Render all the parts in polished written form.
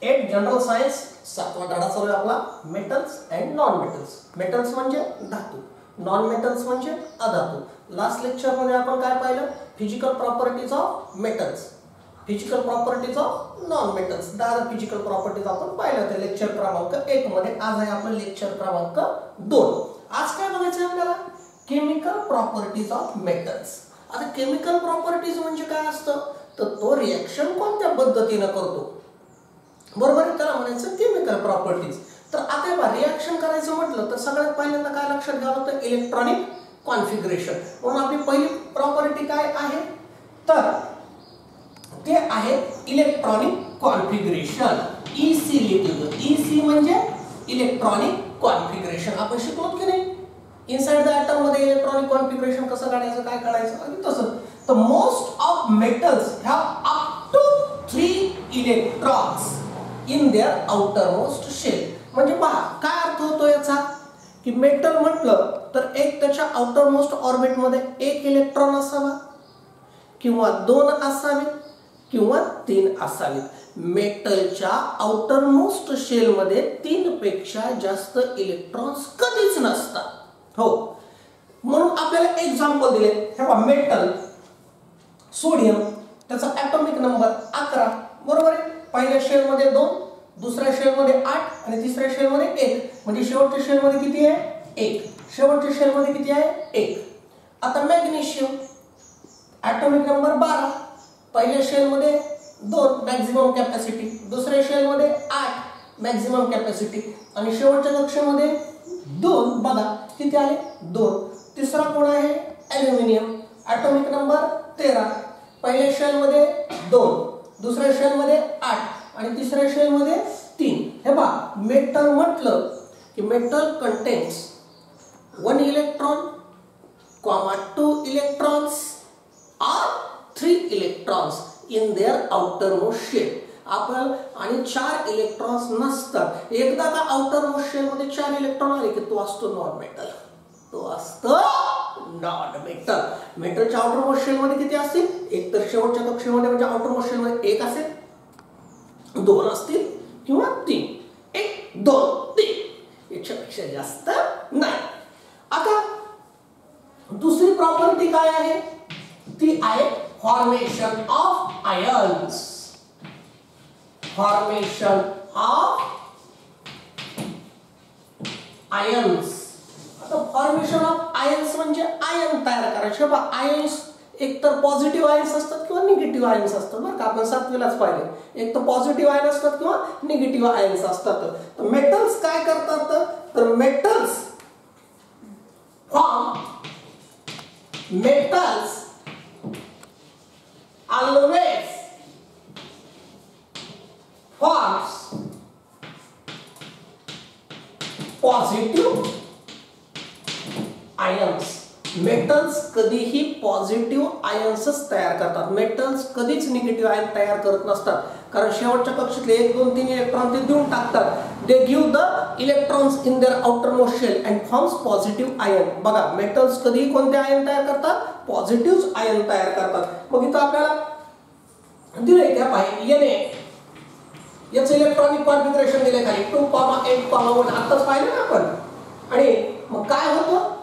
Eight general science 7वा धडा चालू आहे आपला metals and non metals. Metals म्हणजे धातू, नॉन मेटल्स म्हणजे अधातू. लास्ट लेक्चर मध्ये आपण काय पाहिलं? Physical properties of metals, physical properties of non metals. 10 physical properties आपण पाहिलं होते लेक्चर क्रमांक 1 मध्ये. आज आहे आपलं लेक्चर क्रमांक 2. आज काय बघायचं आहे आपल्याला? Chemical properties of metals. आता केमिकल प्रॉपर्टीज म्हणजे काय असतं? तर तो रिएक्शन कोणत्या पद्धतीने करतो, बरोबर आहे, त्याला म्हणायचं केमिकल प्रॉपर्टीज. तर आता बघा रिएक्शन करायचं म्हटलं तर सगळ्यात पहिल्यांदा काय लक्षात घ्यावं लागतं? Electronic configuration. म्हणून आपली पहिली प्रॉपर्टी काय आहे? तर ते आहे इलेक्ट्रॉनिक कॉन्फिगरेशन. ईसी लिहितो. ईसी म्हणजे इलेक्ट्रॉनिक कॉन्फिगरेशन. आपण शिकलो की नाही इनसाइड द एटम मध्ये इलेक्ट्रॉनिक कॉन्फिगरेशन कसं काढायचं, काय काढायचं आणि तसं. तर most of metals have up to 3 electrons in their outermost shell. म्हणजे पहा काय अर्थ होतो याचा, की मेटल म्हटलं तर एक त्याच्या आउटरमोस्ट ऑर्बिट मध्ये 1 इलेक्ट्रॉन असावा किंवा 2 असावेत किंवा 3 असावेत. मेटलच्या आउटरमोस्ट शेल मध्ये 3 पेक्षा जास्त इलेक्ट्रॉन्स कधीच नसतात. हो, म्हणून आपल्याला एक्झाम्पल दिले. हे पहा मेटल सोडियम, त्याचा ॲटॉमिक नंबर 11, बरोबर आहे. पहिल्या शेल मध्ये 2, दुसऱ्या शेल मध्ये 8 आणि तिसऱ्या शेल मध्ये 1. म्हणजे शेवटच्या शेल मध्ये किती आहे? 1. शेवटच्या शेल मध्ये किती आहे? 1. आता मॅग्नेशियम ॲटॉमिक नंबर 12, पहिल्या शेल मध्ये 2 मॅक्झिमम कॅपॅसिटी, दुसऱ्या शेल मध्ये 8 मॅक्झिमम कॅपॅसिटी आणि शेवटच्या कक्षेमध्ये 2. बघा किती आले? 2. तिसरा कोण आहे? ॲल्युमिनियम ॲटॉमिक नंबर 13, पहिल्या शेल मध्ये 2, दुसऱ्या शेल मध्ये 8 आणि तिसऱ्या शेल मध्ये 3. हे पहा मेटल म्हटलं की metal contains 1 electron, 2 electrons or 3 electrons in their outermost shell. आपण आणि 4 इलेक्ट्रॉन्स नसतात. एकदा का आउटरमोस्ट शेल मध्ये 4 इलेक्ट्रॉन आले की तो असतो नॉन मेटल. तो असतो नॉन मेटल. मेटलच्या आउटरमोस्ट शेल मध्ये किती असतील? एक तर शेवटच्या कक्षेमध्ये म्हणजे आउटरमोस्ट शेल मध्ये 1 असेल, 2 असतील किंवा 3. 1 2 3 याच्यापेक्षा जास्त नाही. आता दुसरी प्रॉपर्टी काय आहे? ती आहे formation of ions. Formation of ions. आता फॉर्मेशन ऑफ आयन्स म्हणजे आयन तयार करायचे. बघा आयन्स एक तर पॉझिटिव्ह आयन्स असतात किंवा निगेटिव्ह आयन्स असतात. बरं का आपण 7वीलाच पाहिले. एक तर पॉझिटिव्ह आयन असतात किंवा निगेटिव्ह आयन्स असतात. तर मेटल्स काय करतात? तर metals always forms positive ions. Metals कधीही पॉझिटिव्ह आयन्सच तयार करतात. मेटल्स कधीच निगेटिव्ह आयन तयार करत नसतात. कारण शेवटच्या कक्षेतले 1 2 3 इलेक्ट्रॉन ते देऊन टाकतात. They give the electrons in their outermost shell and forms positive ion. बघा मेटल्स कधीही कोणते आयन तयार करतात? पॉझिटिव्ह आयन तयार करतात. मग इथं आपल्याला दिले काय पाहिजे? Na याचं इलेक्ट्रॉनिक कॉन्फिगरेशन दिले खाली 2,8,1. आताच पाहिलं ना आपण. आणि मग काय होतं?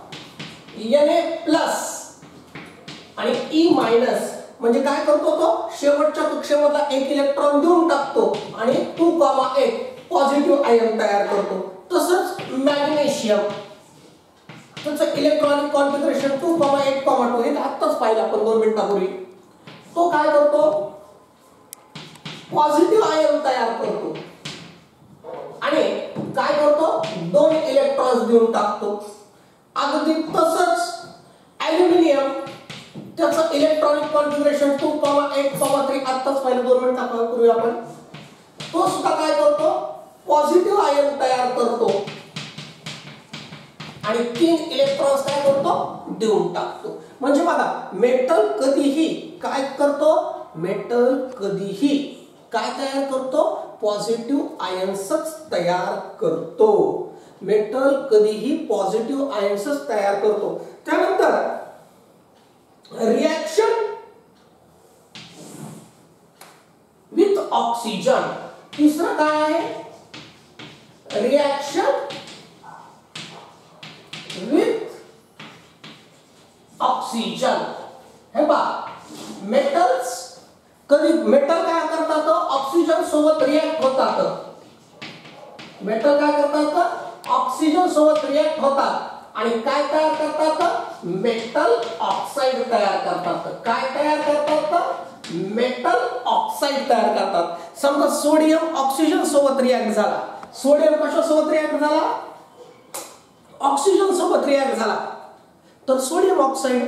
Na प्लस आणि E मायनस म्हणजे काय करतो? तो शेवटच्या कक्षेमधला 1 इलेक्ट्रॉन देऊन टाकतो आणि 2,8 पॉझिटिव्ह आयन तयार करतो. तसंच मॅग्नेशियम, त्याचं इलेक्ट्रॉनिक कॉन्फिगरेशन 2,8,2. हे आत्ताच पाहिलं आपण 2 मिनिटांपूर्वी. तो काय करतो? पॉझिटिव्ह आयन तयार करतो आणि काय करतो? 2 इलेक्ट्रॉन्स देऊन टाकतो. अगदी तसंच ॲल्युमिनियम, त्याचं इलेक्ट्रॉनिक कॉन्फिगरेशन 2,8,3. आत्ताच पाहिलं 2 मिनिटांपूर्वी आपण. तो सुद्धा काय करतो? पॉझिटिव्ह आयन तयार करतो आणि 3 इलेक्ट्रॉन्स काय करतो? देऊन टाकतो. म्हणजे बघा मेटल कधीही काय करतो? मेटल कधीही काय तयार करतो? पॉझिटिव्ह आयन्सच तयार करतो. मेटल कधीही पॉझिटिव्ह आयन्सच तयार करतो. त्यानंतर रिएक्शन विथ ऑक्सिजन तिसरं काय आहे, रिएक्शन विथ ऑक्सिजन. हे पहा, मेटल्स कधी मेटल काय करतात, ऑक्सिजन सोबत रिएक्ट होतात. मेटल काय करतात, ऑक्सिजन सोबत रिएक्ट होतात आणि काय तयार करतात, मेटल ऑक्साइड तयार करतात. काय तयार करतात, मेटल ऑक्साइड तयार करतात. समजा सोडियम ऑक्सिजन सोबत रिएक्ट झाला, सोडियम कशा सोबत रिएक्ट झाला, ऑक्सिजन सोबत रिएक्ट झाला तर सोडियम ऑक्साइड.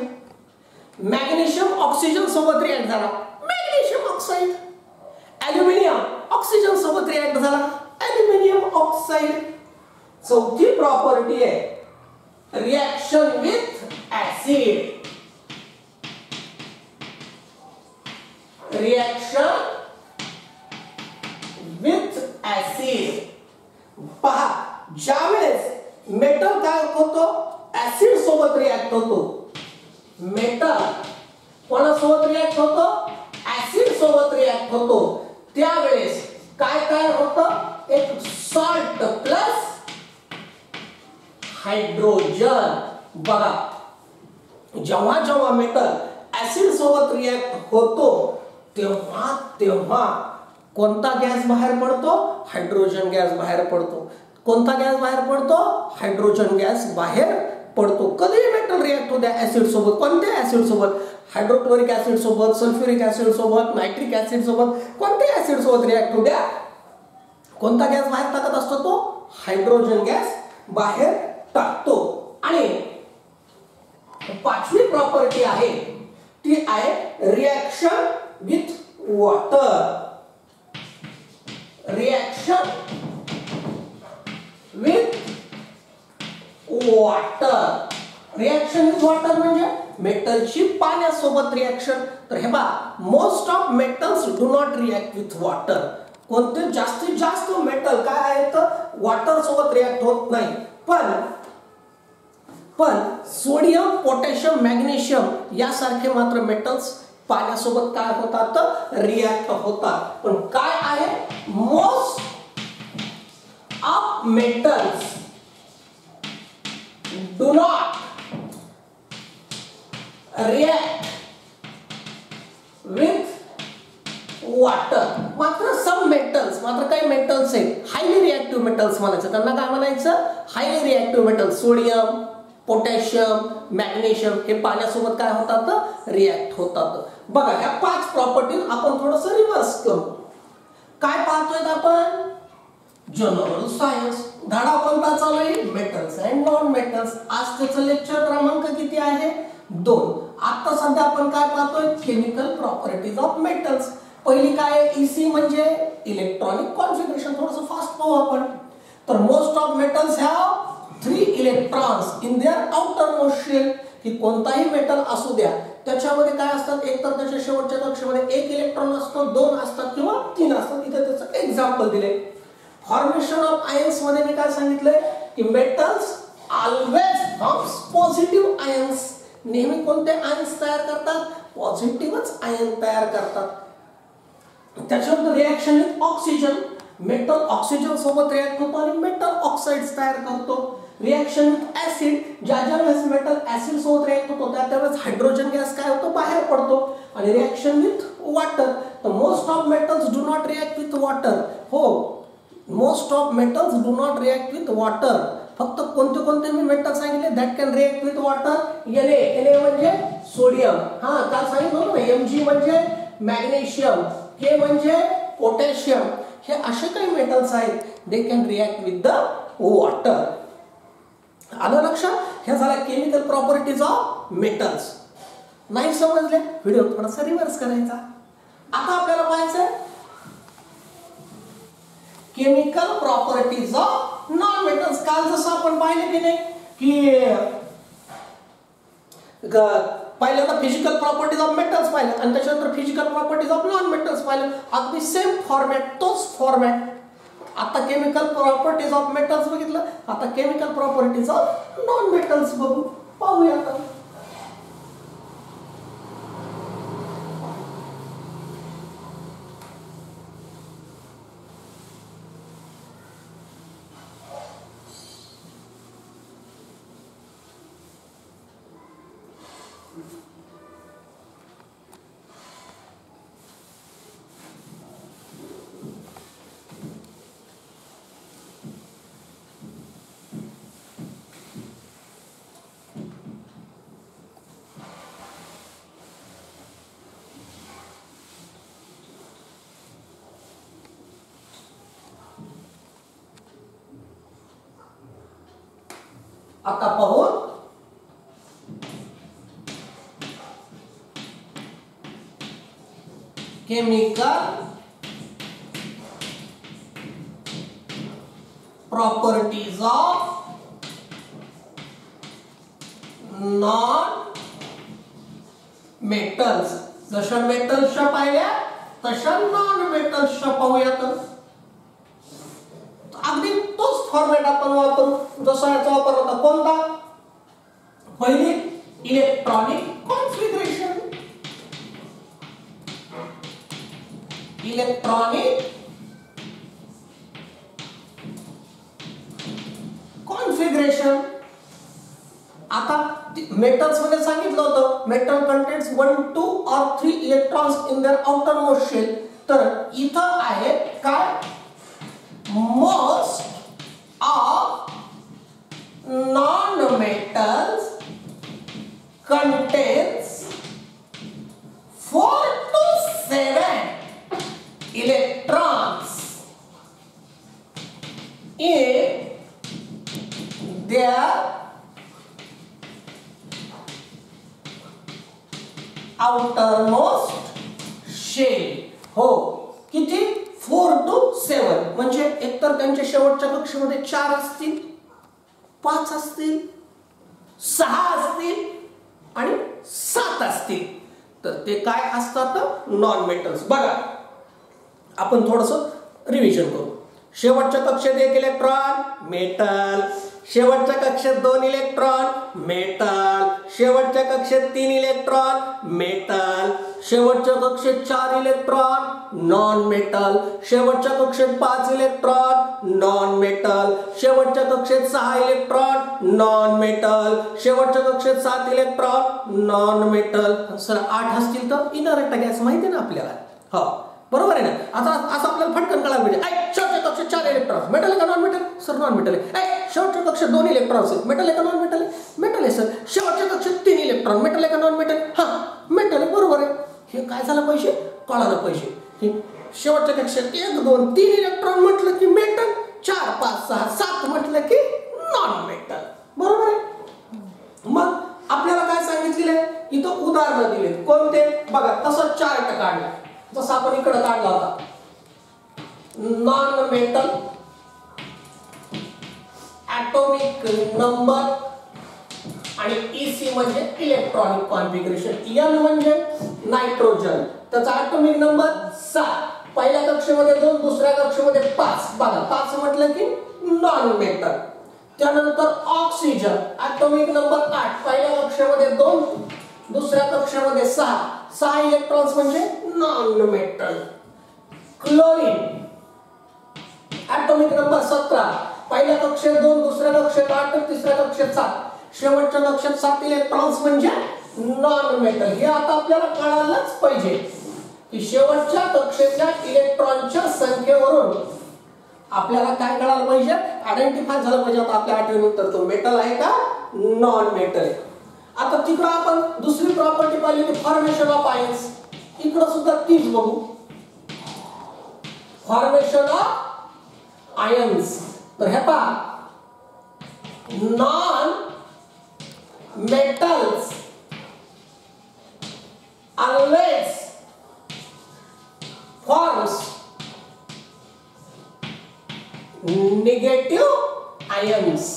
मॅग्नेशियम ऑक्सिजन सोबत रिएक्ट झाला, मॅग्नेशियम ऑक्साइड. ॲल्युमिनियम ऑक्सिजन सोबत रिएक्ट झाला, ॲल्युमिनियम ऑक्साइड. चौथी प्रॉपर्टी आहे reaction with acid. Reaction with acid. पहा, ज्यावेळेस मेटल काय होतो, ऍसिड सोबत रिएक्ट होतो. मेटल कोणासोबत रिएक्ट होतो, ऍसिड सोबत रिएक्ट होतो. त्यावेळेस काय तयार होतं, एक सॉल्ट प्लस हायड्रोजन. बघा, जेव्हा जेव्हा मेटल ऍसिड सोबत रिएक्ट होतो तेव्हा तेव्हा कोणता गॅस बाहेर पडतो, हायड्रोजन गॅस बाहेर पडतो. कोणता गॅस बाहेर पडतो, हायड्रोजन गॅस बाहेर पडतो. कधी मेटल रिएक्ट होते ऍसिड सोबत, कोणत्या ऍसिड सोबत, हायड्रोक्लोरिक ऍसिड सोबत, सल्फ्युरिक ऍसिड सोबत, नायट्रिक ऍसिड सोबत, कोणत्या ऍसिड सोबत रिएक्ट होत्या, कोणता गॅस बाहेर टाकत असतो, तो हायड्रोजन गॅस बाहेर टाकतो. आणि पाचवी प्रॉपर्टी आहे ती आहे reaction with water. Reaction with water. Reaction with water म्हणजे मेटलची पाण्यासोबत रिएक्शन. तर हे पहा, most of metals do not react with water. कोणते जास्तीत जास्त मेटल काय आहेत, वॉटर सोबत रिएक्ट होत नाही. पण सोडियम, पोटॅशियम, मॅग्नेशियम यासारखे मात्र मेटल्स पाण्यासोबत काय होतात, रिएक्ट होतात. पण काय आहे, most of metals do not react with water. मात्र सम मेटल्स, मात्र काही मेटल्स आहेत हायली रिएक्टिव्ह मेटल्स म्हणायचं, त्यांना काय म्हणायचं, highly reactive metals. Sodium, potassium, magnesium हे पाण्यासोबत काय होतात, रिएक्ट होतात. बघा, ह्या 5 प्रॉपर्टी आपण थोडंसं रिव्हर्स करू. काय पाहतोय आपण, जनरल सायन्स. धडा कोणता चालू आहे, मेटल्स अँड नॉन मेटल्स. आज त्याचं लेक्चर क्रमांक किती आहे, 2. आता सध्या आपण काय पाहतोय, केमिकल प्रॉपर्टीज ऑफ मेटल्स. पहिली काय, ईसी म्हणजे इलेक्ट्रॉनिक कॉन्फिगरेशन. थोडंसं फास्ट पाहू आपण. तर most of metals have 3 electrons in their outer most shell. की कोणताही मेटल असू द्या, त्याच्यामध्ये काय असतात, एक तर त्याच्या शेवटच्या कक्षेमध्ये 1 इलेक्ट्रॉन असतो, 2 असतात किंवा 3 असतात. इथे त्याचं एक्झाम्पल दिले. फॉर्मेशन ऑफ आयन्स मध्ये मी काय सांगितलंय की metals always forms positive ions. नेहमी कोणते आयन्स तयार करतात, पॉझिटिव्हच आयन तयार करतात. त्याच्यानंतर reaction with oxygen. Metal oxygen सोबत रिएक्ट होतो आणि मेटल ऑक्साइड्स तयार करतो. रिएक्शन विथ ऍसिड, ज्या ज्या वेळेस मेटल ऍसिड सोबत रिएक्ट होतो त्यावेळेस हायड्रोजन गॅस काय होतो, बाहेर पडतो. आणि रिएक्शन विथ वॉटर. तर most of metals do not react with water. हो, most of metals do not react with water. फक्त कोणते कोणते मी मेटल सांगितले that can react with water. Na म्हणजे सोडियम, हा काल सांगितलं होतं ना. Mg म्हणजे मॅग्नेशियम, K म्हणजे पोटॅशियम. हे असे काही मेटल्स आहेत they can react with the water. आलं लक्षात. ह्या झाल्या केमिकल प्रॉपर्टीज ऑफ मेटल्स. नाही समजले, व्हिडिओ थोडासा रिव्हर्स करायचा. आता आपल्याला पाहायचं chemical properties of non metals. काल जसं आपण पाहिलं की नाही की पहिल्यांदा फिजिकल प्रॉपर्टीज ऑफ मेटल्स पाहिलं आणि त्याच्यानंतर physical properties of non metals पाहिलं. अगदी सेम फॉर्मॅट, तोच फॉर्मॅट. आता केमिकल प्रॉपर्टीज ऑफ मेटल्स बघितलं, आता chemical properties of non metals बघू पाहूया. आता आता पाहू chemical properties of non metals. जशा मेटल्सच्या पाहिल्या तशा नॉन मेटल्सच्या पाहूयात. अगदी तोच फॉर्मॅट आपण वापरू जसा याचा वापर होता. कोणता? पहिली इलेक्ट्रॉनिक कॉन्फिगरेशन. Electronic configuration. आता मेटल्स मध्ये सांगितलं होतं metal contains 1, 2 or 3 electrons in their outermost shell. तर इथं आहे काय? Most of non metals contains 4 to 7 electrons in their outermost shell. हो किती? 4 to 7. म्हणजे एकतर त्यांच्या शेवटच्या कक्षेमध्ये 4 असतील, 5 असतील, 6 असतील आणि 7 असतील. तर ते काय असतात? Non metals. बघा आपण थोडंसं रिव्हिजन करू. शेवटच्या कक्षेत 1 इलेक्ट्रॉन मेटल, शेवटच्या कक्षेत 2 इलेक्ट्रॉन मेटल, शेवटच्या कक्षेत 3 इलेक्ट्रॉन मेटल, शेवटच्या कक्षेत 4 इलेक्ट्रॉन नॉन मेटल, शेवटच्या कक्षेत 5 इलेक्ट्रॉन नॉन मेटल, शेवटच्या कक्षेत 6 इलेक्ट्रॉन नॉन मेटल, शेवटच्या कक्षेत 7 इलेक्ट्रॉन नॉन मेटल. सर 8 असतील तर इनरंट गॅस माहिती ना आपल्याला. हो बरोबर आहे ना. आता असं आपल्याला फटकन कळायला पाहिजे. शेवटच्या कक्षेत 4 इलेक्ट्रॉन्स मेटल आहे का non metal? Sir non metal आहे. शेवटच्या कक्षेत 2 इलेक्ट्रॉन्स आहेत मेटल आहे का नॉन मेटल आहे? मेटल आहे सर. शेवटच्या कक्षेत 3 इलेक्ट्रॉन मेटल आहे का नॉन मेटल? हा मेटल आहे. बरोबर आहे. हे काय झालं पाहिजे? कळायला पाहिजे. शेवटच्या कक्षेत 1, 2, 3 इलेक्ट्रॉन म्हटलं की मेटल, 4, 5, 6, 7 म्हटलं की नॉन मेटल. बरोबर आहे. मग आपल्याला काय सांगितलेलं आहे? इथं उदाहरणं दिलेत. कोणते? बघा तसं चार्ट काढला जसं आपण इकडे काढला होता. नॉन मेटल ॲटॉमिक नंबर आणि EC म्हणजे इलेक्ट्रॉनिक कॉन्फिगरेशन. N म्हणजे नायट्रोजन, त्याचा ॲटॉमिक नंबर 7, पहिल्या कक्षेमध्ये 2, दुसऱ्या कक्षेमध्ये 5. बघा 5 म्हटलं की नॉन मेटल. त्यानंतर ऑक्सिजन ॲटॉमिक नंबर 8, पहिल्या कक्षेमध्ये 2, दुसऱ्या कक्षेमध्ये 6 इलेक्ट्रॉन्स म्हणजे non metal. Chlorine atomic number 17, पहिल्या कक्षेत 2, दुसऱ्या कक्षेत 8, तिसऱ्या कक्षेत 7, शेवटच्या कक्षेत 7 इलेक्ट्रॉन्स म्हणजे नॉन मेटल. हे आता आपल्याला कळायलाच पाहिजे की शेवटच्या कक्षेतल्या इलेक्ट्रॉनच्या संख्येवरून आपल्याला काय कळायला पाहिजे? आयडेंटिफाय झालं पाहिजे आता आपल्या आठवणीनंतर तो मेटल आहे का नॉन मेटल आहे. आता तिकडं आपण दुसरी प्रॉपर्टी पाहिली होती फॉर्मेशन ऑफ आयन्स. इकडं सुद्धा तीच बघू. Formation of ions. तर हे पहा non metals always forms negative ions.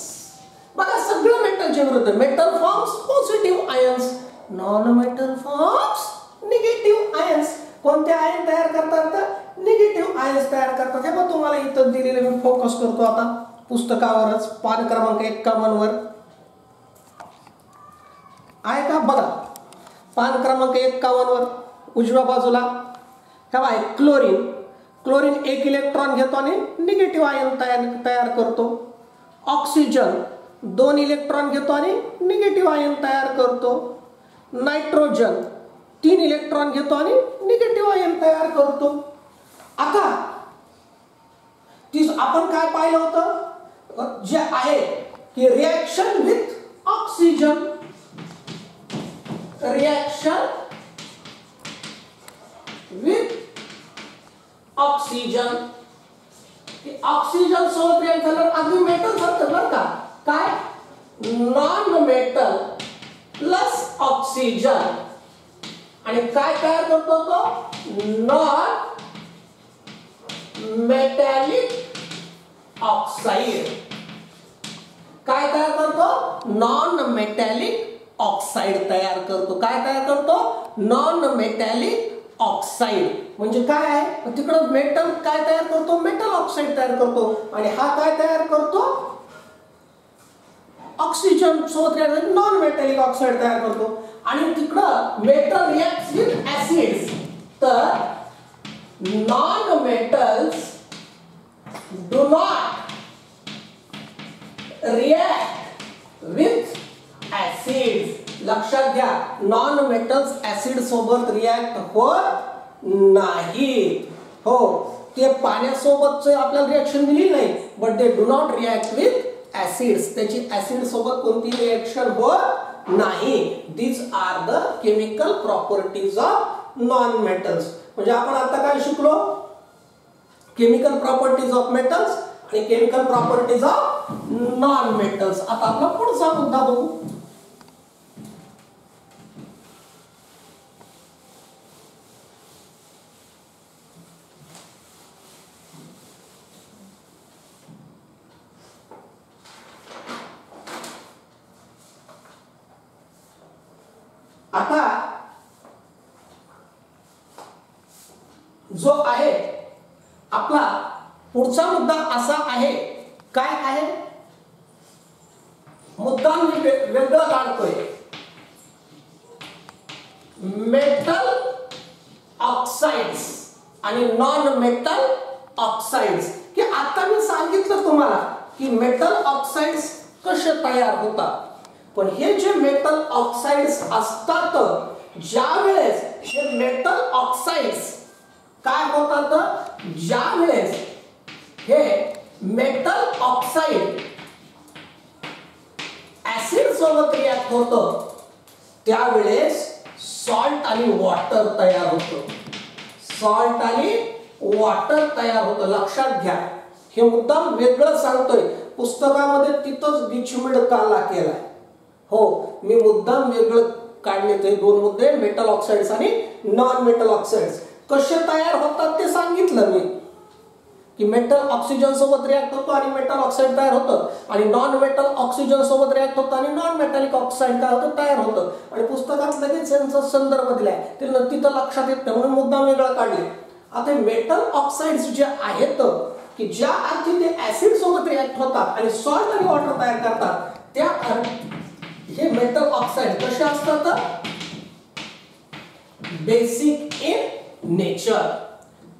बघा सगळं मेटलच्या विरुद्ध. Metal forms positive ions, non metal forms negative ions. कोणते आयन तयार करतात? निगेटिव्ह आयन्स तयार करतात. हे पण तुम्हाला इथं दिलेले मी फोकस करतो आता पुस्तकावरच. पान क्रमांक 51 वर आहे का? बघा पान क्रमांक 51 वर उजव्या बाजूला काय आहे? क्लोरीन. क्लोरीन 1 इलेक्ट्रॉन घेतो आणि निगेटिव्ह आयन तयार करतो. ऑक्सिजन 2 इलेक्ट्रॉन घेतो आणि निगेटिव्ह आयन तयार करतो. नायट्रोजन 3 इलेक्ट्रॉन घेतो आणि निगेटिव्ह आयन तयार करतो. आता आपण काय पाहिलं होतं जे आहे की reaction with oxygen. Reaction with oxygen. Oxygen सोबत रिएक्ट झाल्यावर अगदी मेटल सारखं बरं का. काय? नॉन मेटल प्लस ऑक्सिजन आणि काय तयार करतो तो नॉन मेटॅलिक ऑक्साइड. काय तयार करतो नॉन मेटॅलिक ऑक्साइड तयार करतो. काय तयार करतो नॉन मेटॅलिक ऑक्साइड. म्हणजे काय आहे तिकडे मेटल काय तयार करतो मेटल ऑक्साइड तयार करतो आणि हा काय तयार करतो ऑक्सिजन सोबत नॉन मेटॅलिक ऑक्साइड तयार करतो. आणि तिकडं मेटल रिएक्ट्स विथ ऍसिड्स. तर non metals do not react with acids. लक्षात घ्या नॉन मेटल्स ऍसिड सोबत रिएक्ट होत नाही. हो ते पाण्यासोबत आपल्याला रिएक्शन दिली नाही but they do not react with acids. त्याची ऍसिड सोबत कोणती रिएक्शन होत नाही. These are the chemical properties of non metals. म्हणजे आपण आता काय शिकलो केमिकल प्रॉपर्टीज ऑफ मेटल्स आणि chemical properties of non metals. आता आपला पुढचा मुद्दा बघू. आता जो आहे आपला पुढचा मुद्दा असा आहे काय आहे मुद्दा मी वेगळा काढतोय. मेटल ऑक्साइड्स आणि नॉन मेटल ऑक्साइड्स. की आता मी सांगितलं तुम्हाला की मेटल ऑक्साइड्स कसे तयार होतात. पण हे जे मेटल ऑक्साइड्स असतात ज्या वेळेस हे मेटल ऑक्साइड्स काय होतात ज्या वेळेस हे मेटल ऑक्साइड ऍसिड सोबत रिएक्ट होतं त्यावेळेस सॉल्ट आणि वॉटर तयार होतं. सॉल्ट आणि वॉटर तयार होतं. लक्षात घ्या हे मुद्दाम वेगळं सांगतोय. पुस्तकामध्ये तिथंच डिचमिड काला केलाय. हो मी मुद्दाम वेगळं काढले ते दोन मुद्दे मेटल ऑक्साइड्स आणि नॉन मेटल ऑक्साइड्स कसे तयार होतात ते सांगितलं मी की मेटल ऑक्सिजन सोबत रिएक्ट होतो आणि मेटल ऑक्साइड तयार होतं आणि नॉन मेटल ऑक्सिजन सोबत रिएक्ट होतं आणि नॉन मेटॅलिक ऑक्साइड काय होतं तयार होतं. आणि पुस्तकात लगेच यांचा संदर्भ दिलाय ते तिथं लक्षात येत नाही म्हणून मुद्दाम वेगळं काढले. आता मेटल ऑक्साइड्स जे आहेत की ज्या अर्थी ते ऍसिड सोबत रिएक्ट होतात आणि सॉल्ट आणि वॉटर तयार करतात त्या हे मेटल ऑक्साइड कसे असतात बेसिक इन नेचर.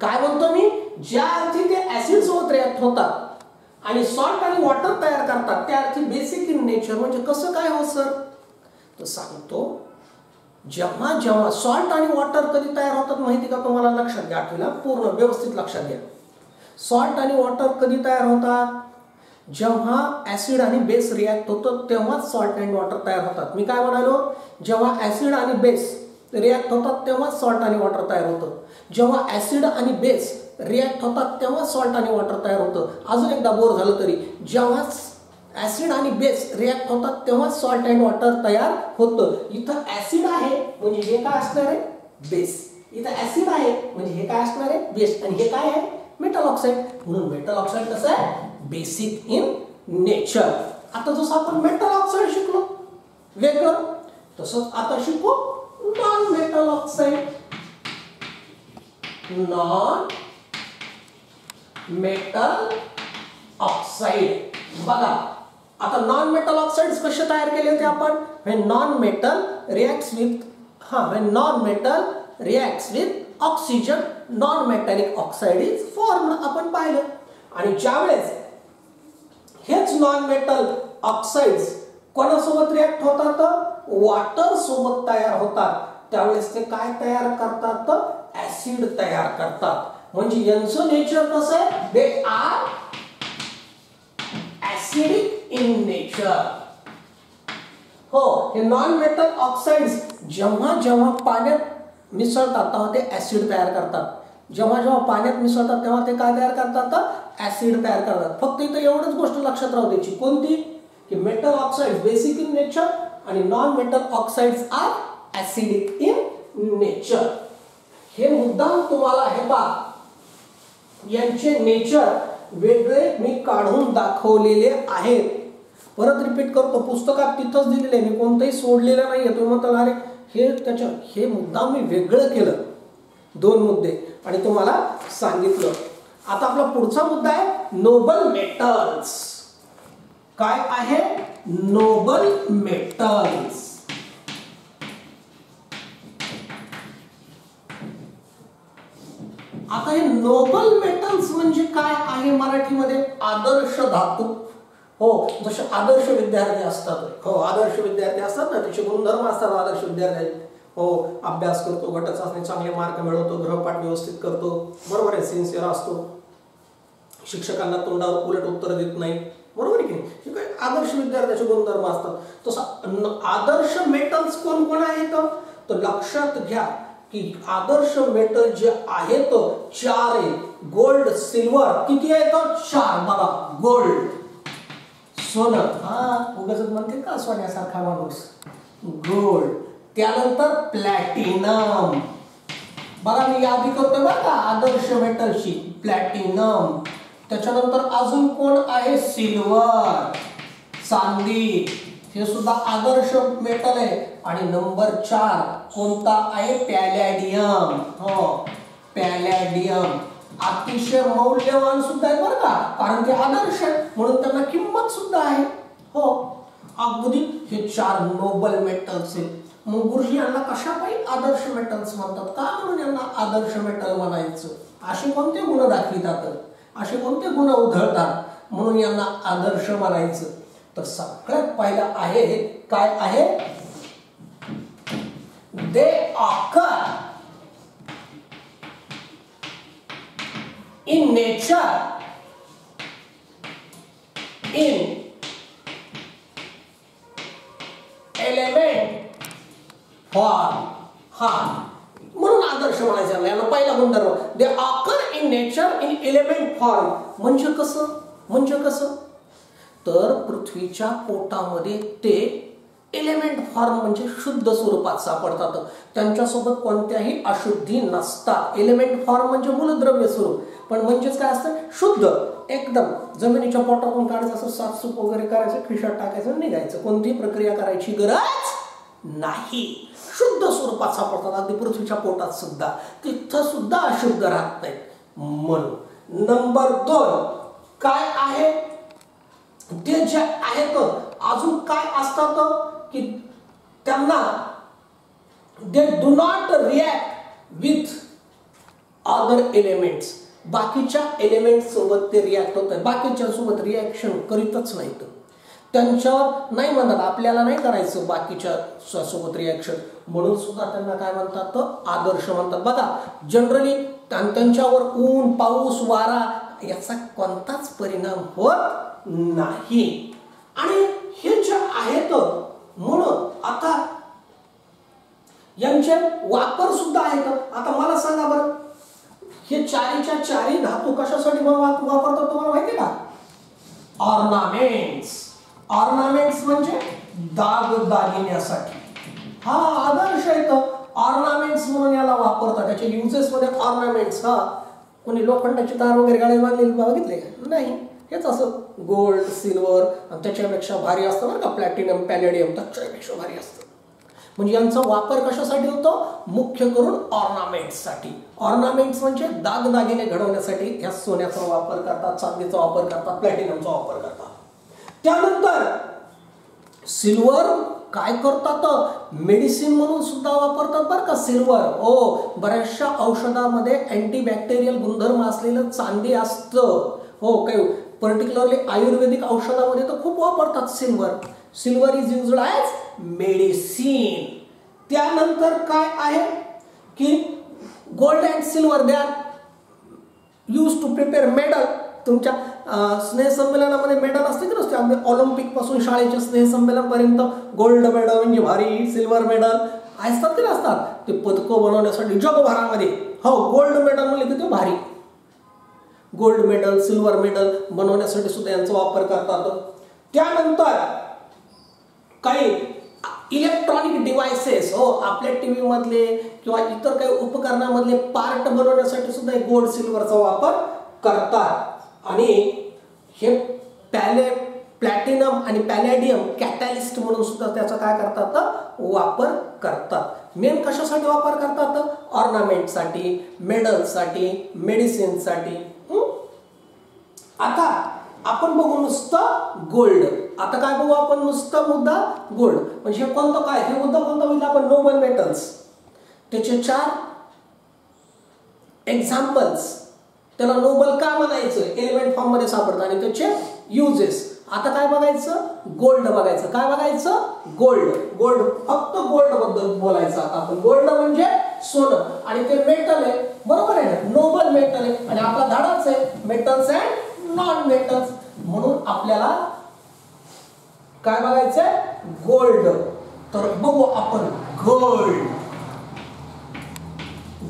काय म्हणतो मी ज्या अर्थी ते ऍसिड सोबत रिएक्ट होतात आणि सॉल्ट आणि वॉटर तयार करतात त्या अर्थी बेसिक इन नेचर. म्हणजे कसं काय हो सर तर सांगतो. जेव्हा जेव्हा सॉल्ट आणि वॉटर कधी तयार होतात माहिती का तुम्हाला. लक्षात घ्या आठवीला पूर्ण व्यवस्थित लक्षात घ्या. सॉल्ट आणि वॉटर कधी तयार होतात जेव्हा ऍसिड आणि बेस रिएक्ट होतो तेव्हाच सॉल्ट अँड वॉटर तयार होतात. मी काय म्हणालो जेव्हा ऍसिड आणि बेस रिएक्ट होतात तेव्हा सॉल्ट आणि वॉटर तयार होतं. जेव्हा ऍसिड आणि बेस रिएक्ट होतात तेव्हा सॉल्ट आणि वॉटर तयार होतं. अजून एकदा बोर झालं तरी जेव्हा ऍसिड आणि बेस रिएक्ट होतात तेव्हा सॉल्ट अँड वॉटर तयार होतं. इथं ऍसिड आहे म्हणजे हे काय असणार आहे बेस. इथं ऍसिड आहे म्हणजे हे काय असणार आहे बेस आणि हे काय आहे मेटल ऑक्साइड. म्हणून मेटल ऑक्साइड कसं आहे बेसिक इन नेचर. आता जसं आपण मेटल ऑक्साइड शिकलो वेगळं तसंच आता शिकू non metal oxide. Non metal oxide बघा आता नॉन मेटल ऑक्साइड्स कसे तयार केले होते आपण. when non metal reacts with oxygen non metallic oxide is formed आपण पाहिलं. आणि ज्यावेळेस हेच नॉन मेटल ऑक्साइड्स कोणासोबत रिएक्ट होतात वॉटर सोबत तयार होतात त्यावेळेस ते काय तयार करतात ऍसिड तयार करतात. म्हणजे यांचं नेचर कसं आहे they are acidic in nature. हो हे नॉन मेटल ऑक्साइड्स जेव्हा जेव्हा पाण्यात मिसळतात तेव्हा ते ऍसिड तयार करतात. जेव्हा जेव्हा पाण्यात मिसळतात तेव्हा ते काय तयार करतात ऍसिड तयार करतात. फक्त इथं एवढंच गोष्ट लक्षात राहू द्यायची कोणती की metal oxides basic in nature आणि non metal oxides are acidic in nature. हे मुद्दाम तुम्हाला हे पहा यांचे नेचर वेगळे मी काढून दाखवलेले आहेत. परत रिपीट करतो, पुस्तकात तिथंच दिलेले आहे, मी कोणतंही सोडलेलं नाहीये. तुम्ही म्हणता अरे हे मुद्दाम मी वेगळं केलं, 2 मुद्दे आणि तुम्हाला सांगितलं. आता आपला पुढचा मुद्दा आहे नोबल मेटल्स. काय आहे? Noble metals. आता हे नोबल मेटल्स म्हणजे काय आहे मराठीमध्ये? आदर्श धातू. हो, जसे आदर्श विद्यार्थी असतात. हो, आदर्श विद्यार्थी असतात ना, त्याचे गुणधर्म असतात आदर्श विद्यार्थी. हो, अभ्यास करतो, गट चाचणी चांगले मार्क मिळवतो, गृहपाठ व्यवस्थित करतो, बरोबर आहे, सिन्सिअर असतो, शिक्षकांना तोंडावर उलट उत्तर देत नाही, बरोबर आहे की नाही? हे काय आदर्श विद्यार्थ्याचे गुणधर्म असतात. तसं आदर्श मेटल्स कोण कोण आहेत तर लक्षात घ्या की आदर्श मेटल जे आहेत 4 आहे. गोल्ड, सिल्वर किती आहेत? 4. बघा, गोल्ड सोनं, हा उगाच म्हणते का सोन्यासारखा माणूस, गोल्ड. त्यानंतर प्लॅटिनम, बघा मी यादी करतोय बरं का आदर्श मेटलची, प्लॅटिनम. त्याच्यानंतर अजून कोण आहे? सिल्वर, चांदी, हे सुद्धा आदर्श मेटल आहे. आणि नंबर 4 कोणता आहे? पॅलॅडियम. हो, पॅलॅडियम अतिशय मौल्यवान सुद्धा आहे बरं का, कारण ते आदर्श आहे म्हणून त्यांना किंमत सुद्धा आहे. हो, अगदी हे 4 नोबल मेटल्स आहेत. मग गुरुजी यांना कशापायी आदर्श मेटल्स म्हणतात? का म्हणून यांना आदर्श मेटल म्हणायचं? असे कोणते गुण दाखवितात, असे कोणते गुण उधळतात म्हणून यांना आदर्श म्हणायचं? तर सगळ्यात पहिलं आहे, काय आहे? They occur in nature in element form. हा, म्हणून आदर्श म्हणायचं यांना पहिला गुणधर्म. They occur in nature in element form. म्हणजे कसं? तर पृथ्वीच्या पोटामध्ये ते एलिमेंट फॉर्म म्हणजे शुद्ध स्वरूपात सापडतात. त्यांच्यासोबत कोणत्याही अशुद्धी नसतात. एलिमेंट फॉर्म म्हणजे मूलद्रव्य स्वरूप, पण म्हणजेच काय असतं? शुद्ध, एकदम जमिनीच्या पोटातून काढायचं, असं साफसूफ वगैरे करायचं, खिशात टाकायचं, निघायचं, कोणतीही प्रक्रिया करायची गरज नाही. शुद्ध स्वरूपात सापडतात. अगदी पृथ्वीच्या पोटात सुद्धा, तिथं सुद्धा अशुद्ध राहत नाही. म्हणून नंबर 2 काय आहे? ते जे आहेत अजून काय असतात की त्यांना दे do not react with other elements. बाकीच्या एलिमेंट सोबत ते रिॲक्ट होत आहे, बाकीच्या सोबत रिॲक्शन करीतच नाहीत. त्यांच्यावर नाही म्हणतात, आपल्याला नाही करायचं बाकीच्या सोबत रिॲक्शन, म्हणून सुद्धा त्यांना काय म्हणतात? आदर्श म्हणतात. बघा, जनरली त्यांच्यावर ऊन, पाऊस, वारा याचा कोणताच परिणाम होत नाही. आणि हे जे आहेत म्हणून आता यांचे वापर सुद्धा आहेत. आता मला सांगा बरं, हे 4च्या 4 धातू कशासाठी वापरतात तुम्हाला माहिती का? ऑर्नामेंट्स. ऑर्नामेंट्स म्हणजे दागिन्यासाठी. हा आदर्श आहे. ऑर्नामेंट्स म्हणून याला वापरतात. त्याच्या युजेस मध्ये ऑर्नामेंट्स. हा, कोणी लोखंडाची तार वगैरे गाडी बांधलेली बघितले नाही? हेच असं गोल्ड, सिल्वर आणि त्याच्यापेक्षा भारी असतं बरं का, प्लॅटिनम, पॅलेडियम त्याच्यापेक्षा भारी असतं. म्हणजे यांचा वापर कशासाठी होतो? मुख्य करून ऑर्नामेंट्ससाठी. ऑर्नामेंट्स म्हणजे दागदागिने घडवण्यासाठी ह्या सोन्याचा वापर करतात, चांदीचा वापर करतात, प्लॅटिनमचा वापर करतात. त्यानंतर सिल्वर काय करतात? मेडिसिन म्हणून सुद्धा वापरतात बरं का सिल्वर. हो, बऱ्याचशा औषधामध्ये अँटीबॅक्टेरियल गुणधर्म असलेलं चांदी असतं. हो, काही पर्टिक्युलरली आयुर्वेदिक औषधामध्ये तर खूप वापरतात silver. Silver is used as medicine. त्यानंतर काय आहे की gold and silver they are use to prepare medal. तुमच्या स्नेहसंमेलनामध्ये मेडल असते की नसते? अगदी ऑलिम्पिक पासून शाळेच्या स्नेहसंमेलनापर्यंत गोल्ड मेडल म्हणजे भारी, सिल्वर मेडल असतात की नसतात? ते पदकं बनवण्यासाठी जगभरामध्ये. हो, गोल्ड मेडल म्हणले की ते भारी. गोल्ड मेडल, सिल्वर मेडल बनवण्यासाठी सुद्धा यांचा वापर करतात. त्यानंतर काही इलेक्ट्रॉनिक डिव्हाइसेस, हो, आपल्या टीव्ही मधले किंवा इतर काही उपकरणामधले पार्ट बनवण्यासाठी सुद्धा गोल्ड सिल्वरचा वापर करतात. आणि हे प्लॅटिनम आणि पॅलेडियम कॅटॅलिस्ट म्हणून सुद्धा त्याचा काय करतात वापर करतात. मेन कशासाठी वापर करतात? ऑर्नामेंटसाठी, मेडल्ससाठी, मेडिसिनसाठी. आता आपण बघू नुसतं गोल्ड. आता काय बघू आपण? नुसता मुद्दा गोल्ड. म्हणजे कोणतं काय? हे मुद्दा कोणता होईल आपण? Noble metals. त्याचे 4 एक्झाम्पल्स. त्याला नोबल का म्हणायचं? एलिमेंट फॉर्म मध्ये सापडतं आणि त्याचे युजेस. आता काय बघायचं? गोल्ड बघायचं. काय बघायचं? गोल्ड. गोल्ड, फक्त गोल्ड बद्दल बोलायचं आता आपण. गोल्ड म्हणजे सोनं आणि ते मेटल आहे, बरोबर आहे ना? नोबल मेटल आहे आणि आपला धडाच आहे मेटल्स अँड नॉन मेटल्स. म्हणून आपल्याला काय बघायचंय? गोल्ड. तर बघू आपण गोल्ड.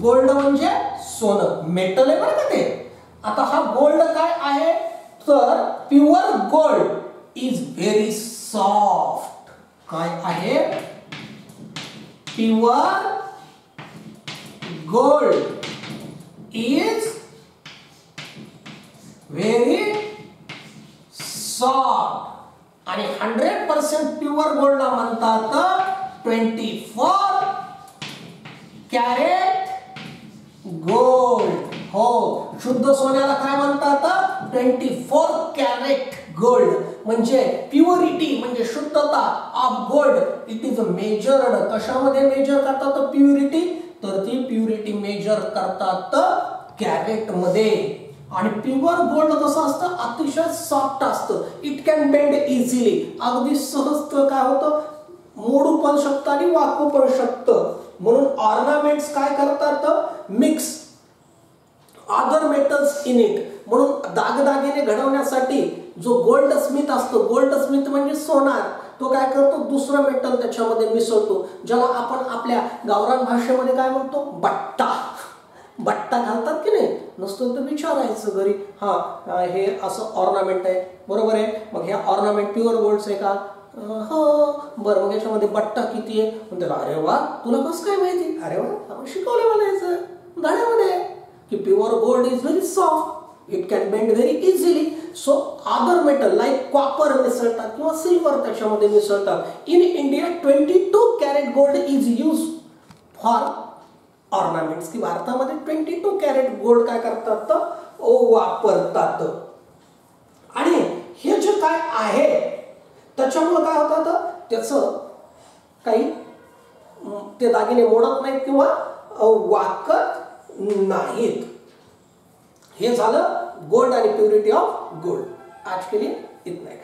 गोल्ड म्हणजे सोनं, मेटल आहे बरं का ते. आता हा गोल्ड काय आहे? तर pure gold is very soft. काय आहे? Pure gold is very soft. आणि 100% प्युअर गोल्डला म्हणतात 24 कॅरेट गोल्ड. हो, शुद्ध सोन्याला काय म्हणतात? 24 कॅरेट गोल्ड. म्हणजे प्युरिटी म्हणजे शुद्धता of gold. It is measured. कशामध्ये मेजर करतात प्युरिटी? तर ती प्युरिटी मेजर करतात कॅरेट मध्ये. आणि प्युअर गोल्ड कसं असतं? अतिशय सॉफ्ट असतं. It can bend easily. अगदी सहज काय होतं? मोडू पण शकतं आणि वाकू पण शकतं. म्हणून ऑर्नामेंट्स काय करतात? Mix other metals in it. म्हणून दागदागिने घडवण्यासाठी जो गोल्ड स्मिथ असतो, गोल्ड स्मिथ म्हणजे सोनार, तो काय करतो? दुसरं मेटल त्याच्यामध्ये मिसळतो, ज्याला आपण आपल्या गावरान भाषेमध्ये काय म्हणतो? बट्टा. बट्टा घालतात की नाही? नसतं तर विचारायचं घरी, हा हे असं ऑर्नामेंट आहे, बरोबर आहे, मग हे ऑर्नामेंट प्युअर गोल्डच आहे का? हो. बरं, मग याच्यामध्ये बट्टा किती आहे? म्हणते अरे वा, तुला कसं काय माहिती? अरे वा, आपण शिकवलं म्हणायचं धड्यामध्ये की pure gold is very soft. It can bend very easily. So other metal like copper मिसळतात किंवा सिल्वर त्याच्यामध्ये मिसळतात. In India 22 carat gold is use for ornaments. की भारतामध्ये 22 कॅरेट गोल्ड काय करतात? वापरतात. आणि हे जे काय आहे त्याच्यामुळे काय होतं? त्याचं काही ते दागिने मोडत नाहीत किंवा वाकत नाहीत. हे झालं गोल्ड आणि प्युरिटी ऑफ गोल्ड. आज के लिए इतना ही.